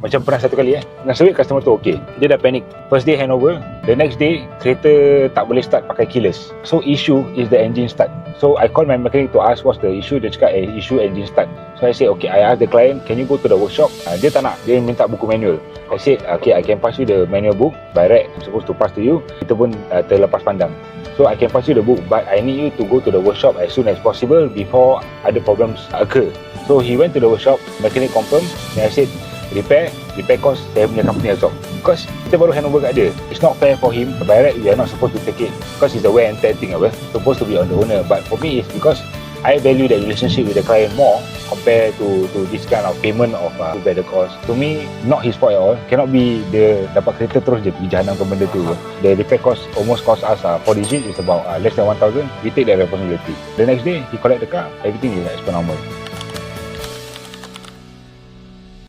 Macam pernah satu kali nasib baik customer tu okay, dia dah panic. First day handover, the next day kereta tak boleh start pakai keyless. So issue is the engine start. So I call my mechanic to ask what's the issue. Dia cakap issue engine start. So I said okay, I ask the client, can you go to the workshop? Dia tak nak, dia minta buku manual. I said okay, I can pass you the manual book by right, I'm supposed to pass to you. Kita pun terlepas pandang. So I can pass you the book, but I need you to go to the workshop as soon as possible before other problems occur. So he went to the workshop, mechanic confirm, then I said repair cost saya punya company absorb. Because kita baru handover kat dia. It's not fair for him. By right, we are not supposed to take it because it's the wear and tear thing supposed to be on the owner. But for me, it's because I value that relationship with the client more compared to this kind of payment of better cost. To me, not his fault at all. Cannot be dia dapat kereta terus dia pergi jahanam ke benda tu. The repair cost almost cost us 4 digits. It's about less than 1,000. We take that responsibility. The next day, he collect the car. Everything is as per normal.